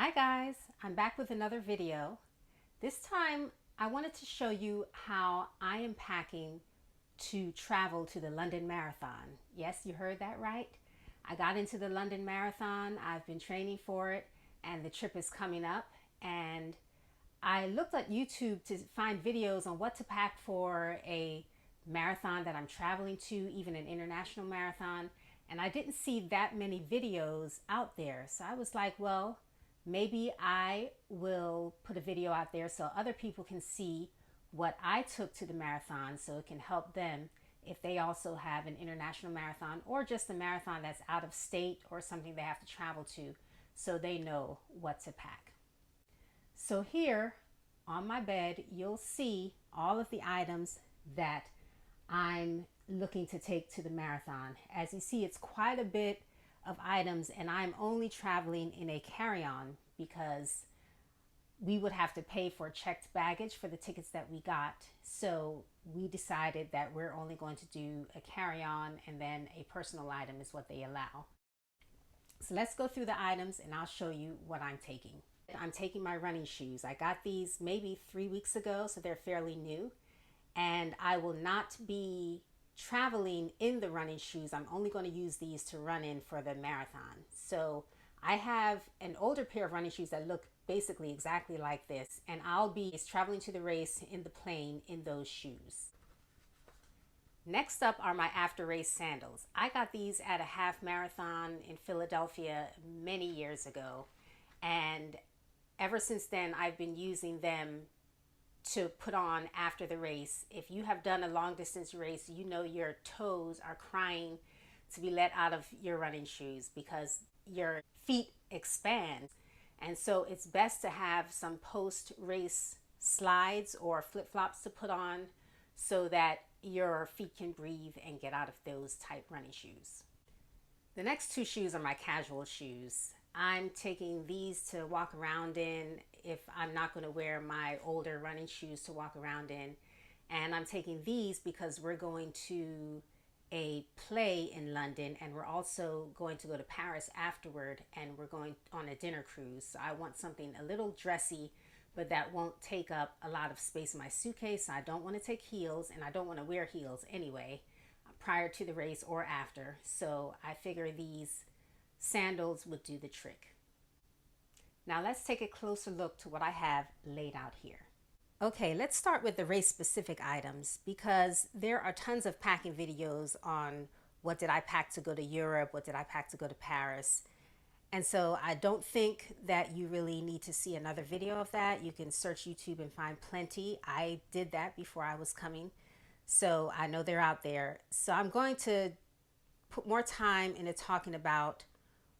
Hi guys, I'm back with another video. This time I wanted to show you how I am packing to travel to the London Marathon. Yes, you heard that right. I got into the London Marathon. I've been training for it and the trip is coming up, and I looked at YouTube to find videos on what to pack for a marathon that I'm traveling to, even an international marathon, and I didn't see that many videos out there. So I was like, well, maybe I will put a video out there so other people can see what I took to the marathon, so it can help them if they also have an international marathon or just a marathon that's out of state or something they have to travel to, so they know what to pack. So here on my bed, you'll see all of the items that I'm looking to take to the marathon. As you see, it's quite a bit of items, and I'm only traveling in a carry-on because we would have to pay for checked baggage for the tickets that we got. So we decided that we're only going to do a carry-on, and then a personal item is what they allow. So let's go through the items and I'll show you what I'm taking. I'm taking my running shoes. I got these maybe 3 weeks ago, so they're fairly new. And I will not be traveling in the running shoes. I'm only going to use these to run in for the marathon. So I have an older pair of running shoes that look basically exactly like this, and I'll be traveling to the race in the plane in those shoes. Next up are my after race sandals. I got these at a half marathon in Philadelphia many years ago, and ever since then I've been using them to put on after the race. If you have done a long distance race, you know your toes are crying to be let out of your running shoes because your feet expand. And so it's best to have some post race slides or flip flops to put on so that your feet can breathe and get out of those tight running shoes. The next two shoes are my casual shoes. I'm taking these to walk around in if I'm not going to wear my older running shoes to walk around in. And I'm taking these because we're going to a play in London, and we're also going to go to Paris afterward, and we're going on a dinner cruise. So I want something a little dressy, but that won't take up a lot of space in my suitcase. I don't want to take heels, and I don't want to wear heels anyway prior to the race or after. So I figure these sandals would do the trick. Now let's take a closer look to what I have laid out here. Okay, let's start with the race specific items, because there are tons of packing videos on what did I pack to go to Europe, what did I pack to go to Paris. And so I don't think that you really need to see another video of that. You can search YouTube and find plenty. I did that before I was coming, so I know they're out there. So I'm going to put more time into talking about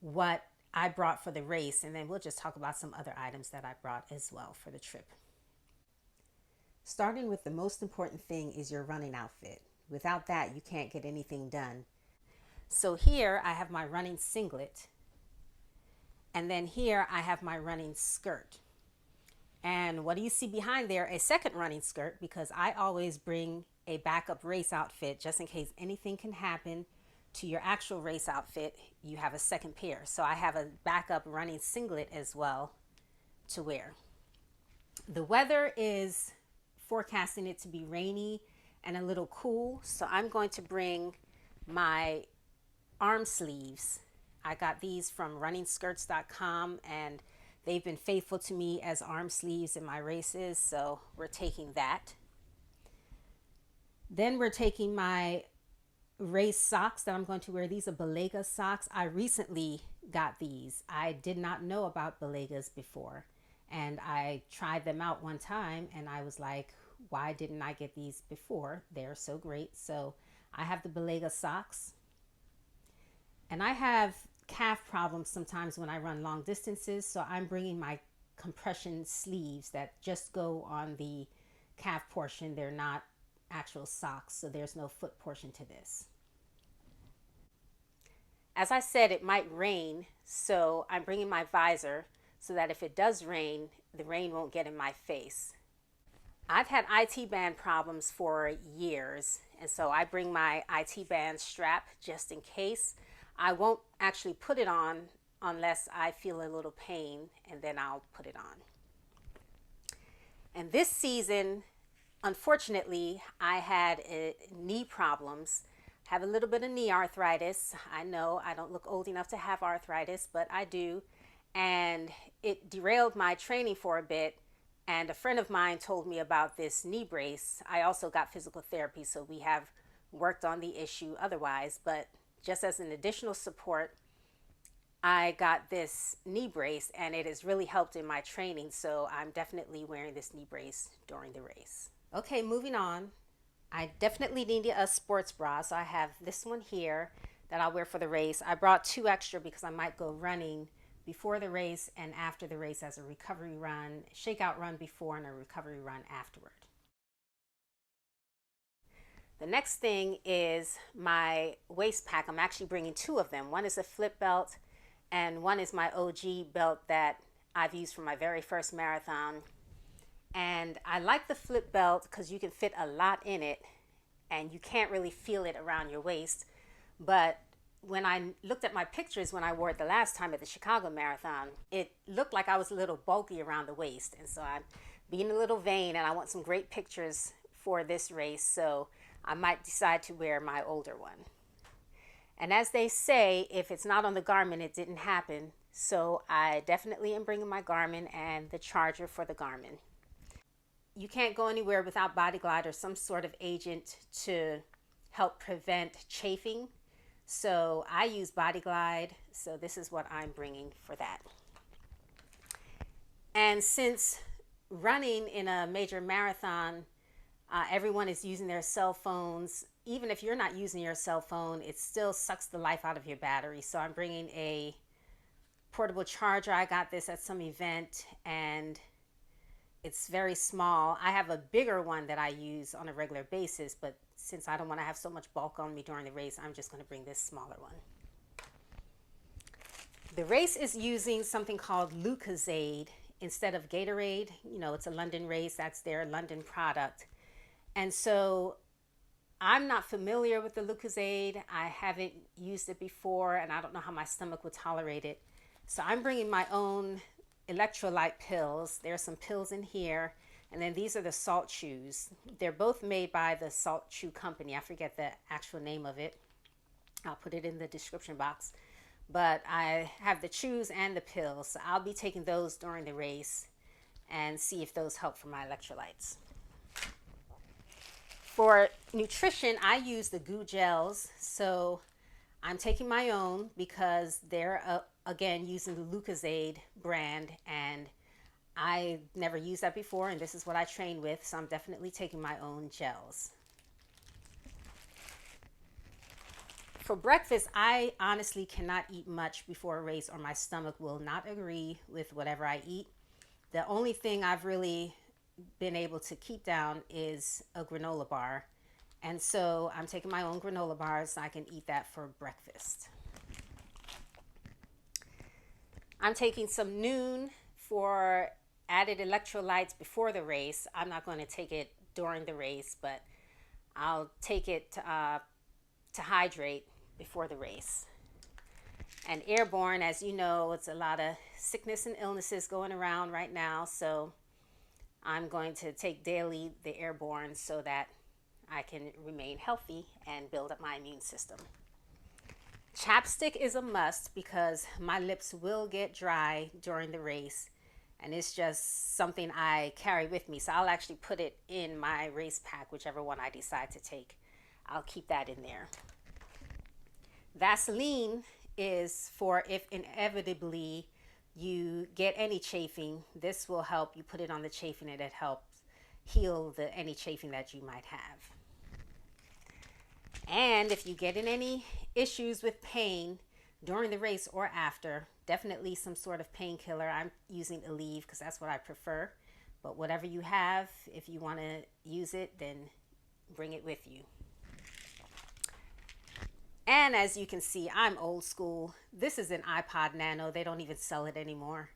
what I brought for the race, and then we'll just talk about some other items that I brought as well for the trip. Starting with the most important thing is your running outfit. Without that, you can't get anything done. So here I have my running singlet, and then here I have my running skirt. And what do you see behind there? A second running skirt, because I always bring a backup race outfit just in case anything can happen to your actual race outfit. You have a second pair. So I have a backup running singlet as well to wear. The weather is forecasting it to be rainy and a little cool, so I'm going to bring my arm sleeves. I got these from runningskirts.com, and they've been faithful to me as arm sleeves in my races, so we're taking that. Then we're taking my race socks that I'm going to wear. These are Balega socks. I recently got these. I did not know about Balegas before, and I tried them out one time and I was like, why didn't I get these before? They're so great. So I have the Balega socks, and I have calf problems sometimes when I run long distances, so I'm bringing my compression sleeves that just go on the calf portion. They're not actual socks, so there's no foot portion to this. As I said, it might rain, so I'm bringing my visor so that if it does rain, the rain won't get in my face. I've had IT band problems for years, and so I bring my IT band strap just in case. I won't actually put it on unless I feel a little pain, and then I'll put it on. And this season, unfortunately, I had knee problems. Have a little bit of knee arthritis. I know I don't look old enough to have arthritis, but I do. And it derailed my training for a bit. And a friend of mine told me about this knee brace. I also got physical therapy, so we have worked on the issue otherwise. But just as an additional support, I got this knee brace, and it has really helped in my training. So I'm definitely wearing this knee brace during the race. Okay, moving on. I definitely need a sports bra, so I have this one here that I'll wear for the race. I brought 2 extra because I might go running before the race and after the race as a recovery run, shakeout run before and a recovery run afterward. The next thing is my waist pack. I'm actually bringing 2 of them. One is a flip belt and one is my OG belt that I've used for my very first marathon. And I like the flip belt because you can fit a lot in it and you can't really feel it around your waist. But when I looked at my pictures when I wore it the last time at the Chicago Marathon, it looked like I was a little bulky around the waist. And so I'm being a little vain and I want some great pictures for this race. So I might decide to wear my older one. And as they say, if it's not on the Garmin, it didn't happen. So I definitely am bringing my Garmin and the charger for the Garmin. You can't go anywhere without BodyGlide or some sort of agent to help prevent chafing. So I use BodyGlide, so this is what I'm bringing for that. And since running in a major marathon, everyone is using their cell phones. Even if you're not using your cell phone, it still sucks the life out of your battery. So I'm bringing a portable charger. I got this at some event and it's very small. I have a bigger one that I use on a regular basis, but since I don't want to have so much bulk on me during the race, I'm just going to bring this smaller one. The race is using something called Lucozade instead of Gatorade. You know, it's a London race. That's their London product. And so I'm not familiar with the Lucozade. I haven't used it before, and I don't know how my stomach would tolerate it. So I'm bringing my own electrolyte pills. There's some pills in here. And then these are the Salt Chews. They're both made by the Salt Chew Company. I forget the actual name of it. I'll put it in the description box. But I have the chews and the pills. So I'll be taking those during the race and see if those help for my electrolytes. For nutrition, I use the Goo Gels. So I'm taking my own because they're, again, using the Lucozade brand. And I never used that before, and this is what I train with. So I'm definitely taking my own gels. For breakfast, I honestly cannot eat much before a race or my stomach will not agree with whatever I eat. The only thing I've really been able to keep down is a granola bar. And so I'm taking my own granola bars so I can eat that for breakfast. I'm taking some Noon for added electrolytes before the race. I'm not going to take it during the race, but I'll take it to hydrate before the race. And Airborne, as you know, it's a lot of sickness and illnesses going around right now. So I'm going to take daily the Airborne so that I can remain healthy and build up my immune system. Chapstick is a must because my lips will get dry during the race. And it's just something I carry with me. So I'll actually put it in my race pack, whichever one I decide to take. I'll keep that in there. Vaseline is for if inevitably you get any chafing. This will help you put it on the chafing and it helps heal any chafing that you might have. And if you get in any issues with pain during the race or after, definitely some sort of painkiller. I'm using Aleve because that's what I prefer. But whatever you have, if you want to use it, then bring it with you. And as you can see, I'm old school. This is an iPod Nano. They don't even sell it anymore.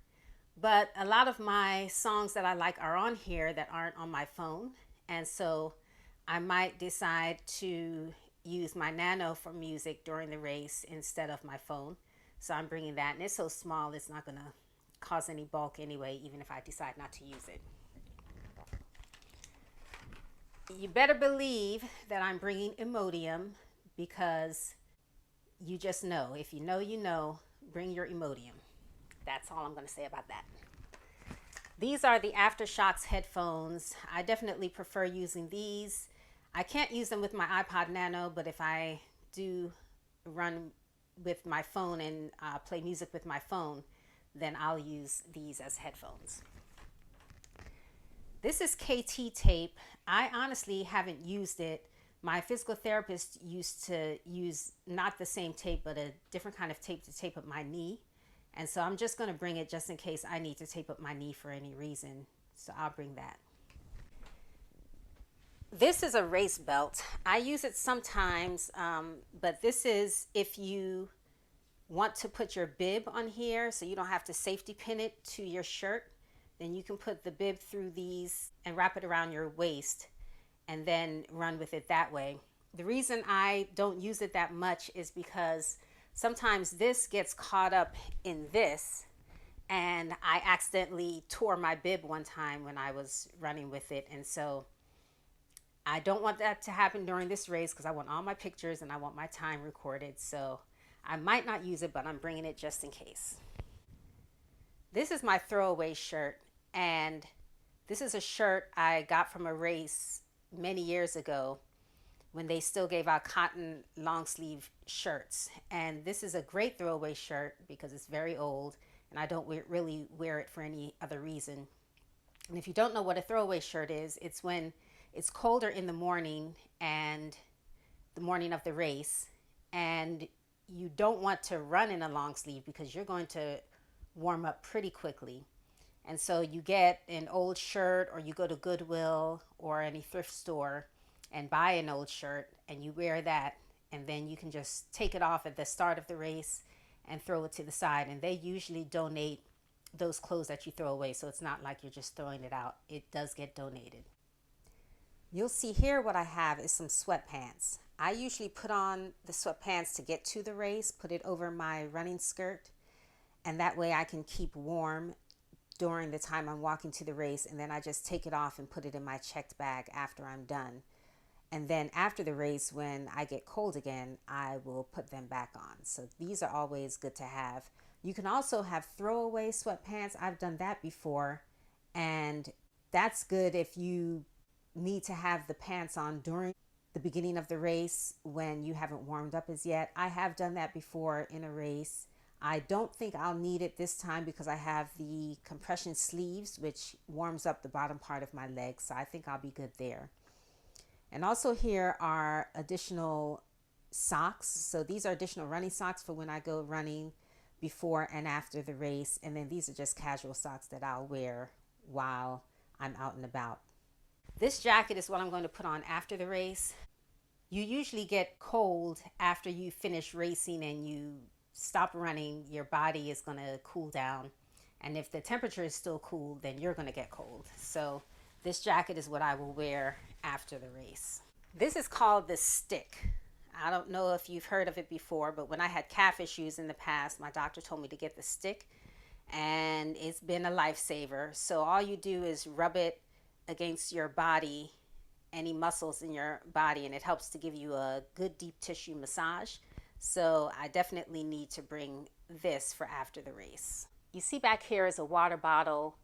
But a lot of my songs that I like are on here that aren't on my phone. And so I might decide to use my Nano for music during the race instead of my phone. So I'm bringing that, and it's so small it's not going to cause any bulk anyway, even if I decide not to use it. You better believe that I'm bringing Imodium, because you just know. If you know, you know. Bring your Imodium. That's all I'm going to say about that. These are the Aftershokz headphones. I definitely prefer using these. I can't use them with my iPod Nano, but if I do run with my phone and play music with my phone, then I'll use these as headphones. This is KT tape. I honestly haven't used it. My physical therapist used to use not the same tape, but a different kind of tape to tape up my knee. And so I'm just going to bring it just in case I need to tape up my knee for any reason. So I'll bring that. This is a race belt. I use it sometimes, but this is if you want to put your bib on here so you don't have to safety pin it to your shirt, then you can put the bib through these and wrap it around your waist and then run with it that way. The reason I don't use it that much is because sometimes this gets caught up in this, and I accidentally tore my bib one time when I was running with it. And so I don't want that to happen during this race because I want all my pictures and I want my time recorded. So I might not use it, but I'm bringing it just in case. This is my throwaway shirt, and this is a shirt I got from a race many years ago when they still gave out cotton long sleeve shirts. And this is a great throwaway shirt because it's very old and I don't really wear it for any other reason. And if you don't know what a throwaway shirt is, it's when it's colder in the morning and the morning of the race, and you don't want to run in a long sleeve because you're going to warm up pretty quickly. And so you get an old shirt, or you go to Goodwill or any thrift store and buy an old shirt and you wear that, and then you can just take it off at the start of the race and throw it to the side. And they usually donate those clothes that you throw away, so it's not like you're just throwing it out. It does get donated. You'll see here what I have is some sweatpants. I usually put on the sweatpants to get to the race, put it over my running skirt, and that way I can keep warm during the time I'm walking to the race, and then I just take it off and put it in my checked bag after I'm done. And then after the race, when I get cold again, I will put them back on. So these are always good to have. You can also have throwaway sweatpants. I've done that before, and that's good if you need to have the pants on during the beginning of the race when you haven't warmed up as yet. I have done that before in a race. I don't think I'll need it this time because I have the compression sleeves, which warms up the bottom part of my legs. So I think I'll be good there. And also here are additional socks. So these are additional running socks for when I go running before and after the race. And then these are just casual socks that I'll wear while I'm out and about. This jacket is what I'm going to put on after the race. You usually get cold after you finish racing and you stop running. Your body is going to cool down. And if the temperature is still cool, then you're going to get cold. So this jacket is what I will wear after the race. This is called the Stick. I don't know if you've heard of it before, but when I had calf issues in the past, my doctor told me to get the Stick, and it's been a lifesaver. So all you do is rub it against your body, any muscles in your body, and it helps to give you a good deep tissue massage. So I definitely need to bring this for after the race. You see back here is a water bottle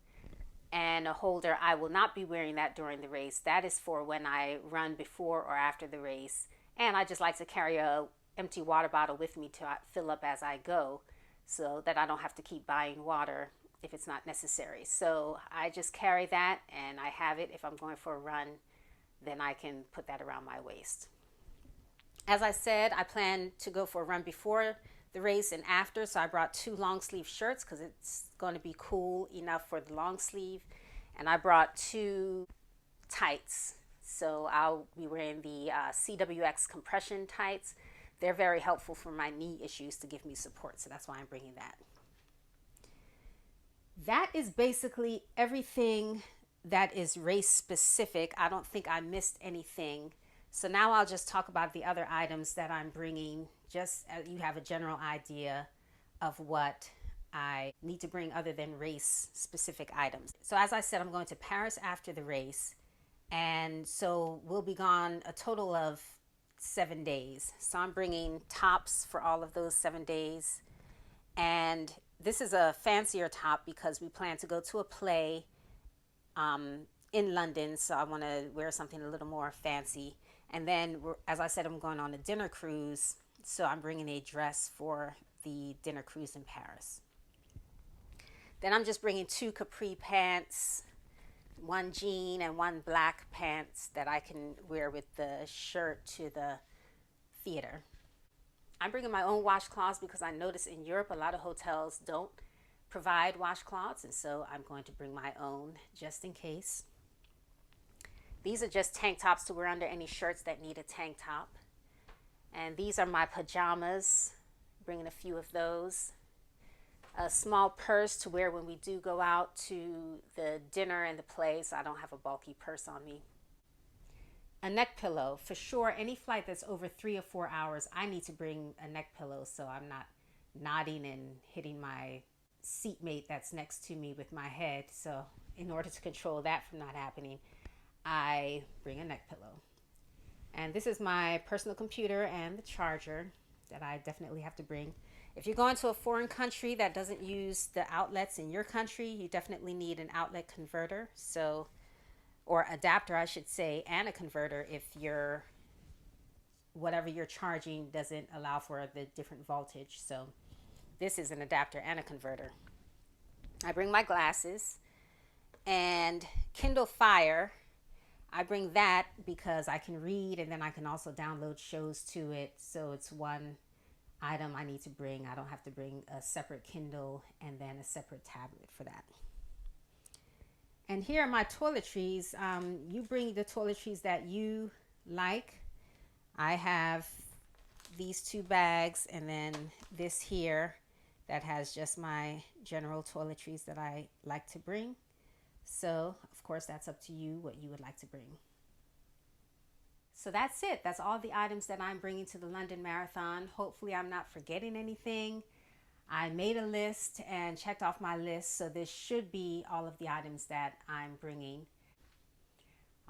and a holder. I will not be wearing that during the race. That is for when I run before or after the race. And I just like to carry a empty water bottle with me to fill up as I go so that I don't have to keep buying water if it's not necessary. So I just carry that, and I have it if I'm going for a run, then I can put that around my waist. As I said, I plan to go for a run before the race and after, so I brought 2 long sleeve shirts because it's going to be cool enough for the long sleeve. And I brought 2 tights. So I'll be wearing the CWX compression tights. They're very helpful for my knee issues to give me support, so that's why I'm bringing that. That is basically everything that is race specific. I don't think I missed anything. So now I'll just talk about the other items that I'm bringing, just as you have a general idea of what I need to bring other than race specific items. So as I said, I'm going to Paris after the race. And so we'll be gone a total of 7 days. So I'm bringing tops for all of those 7 days. And this is a fancier top because we plan to go to a play in London. So I want to wear something a little more fancy. And then, as I said, I'm going on a dinner cruise. So I'm bringing a dress for the dinner cruise in Paris. Then I'm just bringing 2 capri pants, 1 jean and 1 black pants that I can wear with the shirt to the theater. I'm bringing my own washcloths because I notice in Europe a lot of hotels don't provide washcloths, and so I'm going to bring my own just in case. These are just tank tops to wear under any shirts that need a tank top. And these are my pajamas, bringing a few of those. A small purse to wear when we do go out to the dinner and the play, so I don't have a bulky purse on me. A neck pillow. For sure, any flight that's over 3 or 4 hours, I need to bring a neck pillow so I'm not nodding and hitting my seatmate that's next to me with my head. So in order to control that from not happening, I bring a neck pillow. And this is my personal computer and the charger that I definitely have to bring. If you're going to a foreign country that doesn't use the outlets in your country, you definitely need an outlet converter. So, or adapter, I should say, and a converter if whatever you're charging doesn't allow for the different voltage. So this is an adapter and a converter. I bring my glasses and Kindle Fire. I bring that because I can read and then I can also download shows to it. So it's one item I need to bring. I don't have to bring a separate Kindle and then a separate tablet for that. And here are my toiletries. You bring the toiletries that you like. I have these 2 bags and then this here that has just my general toiletries that I like to bring. So, of course, that's up to you what you would like to bring. So that's it. That's all the items that I'm bringing to the London Marathon. Hopefully I'm not forgetting anything. I made a list and checked off my list, so this should be all of the items that I'm bringing.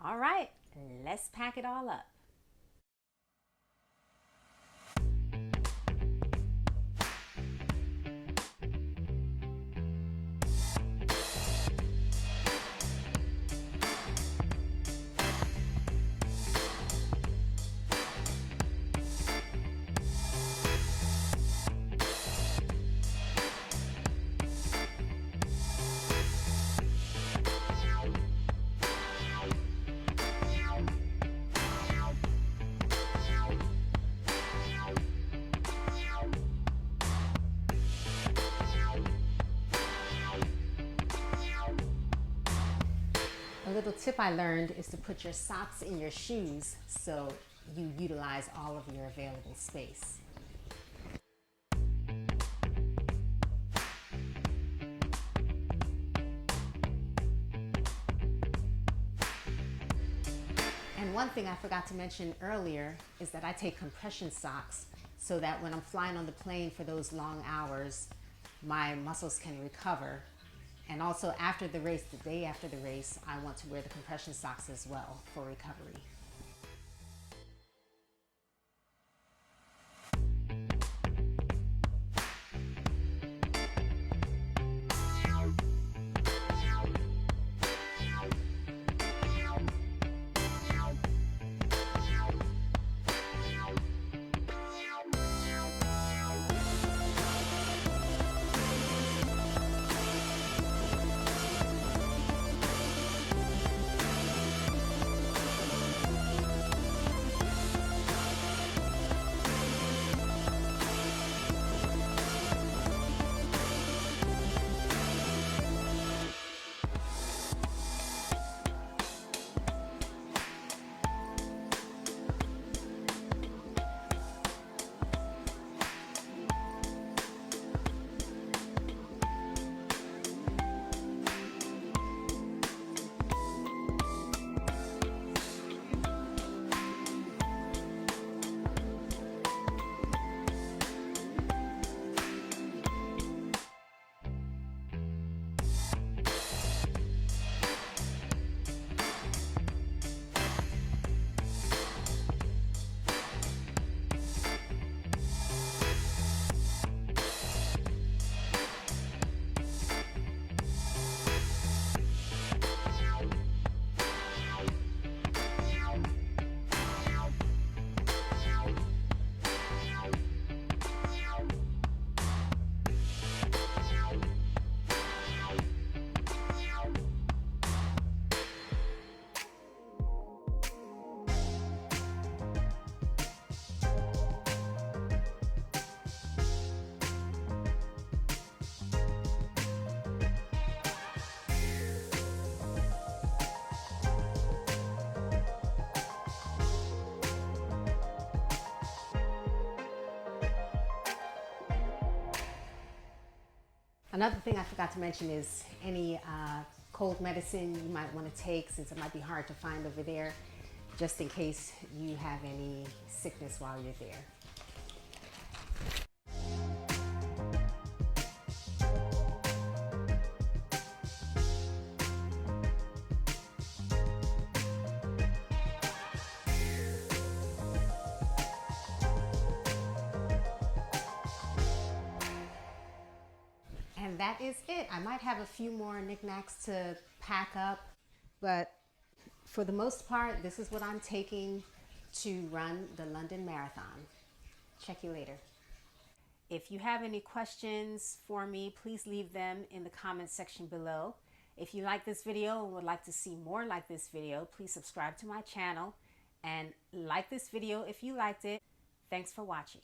All right, let's pack it all up. A little tip I learned is to put your socks in your shoes so you utilize all of your available space. And one thing I forgot to mention earlier is that I take compression socks so that when I'm flying on the plane for those long hours, my muscles can recover. And also after the race, the day after the race, I want to wear the compression socks as well for recovery. Another thing I forgot to mention is any cold medicine you might want to take, since it might be hard to find over there, just in case you have any sickness while you're there. And that is it. I might have a few more knickknacks to pack up, but for the most part, this is what I'm taking to run the London Marathon. Check you later. If you have any questions for me, please leave them in the comments section below. If you like this video and would like to see more like this video, please subscribe to my channel and like this video if you liked it. Thanks for watching.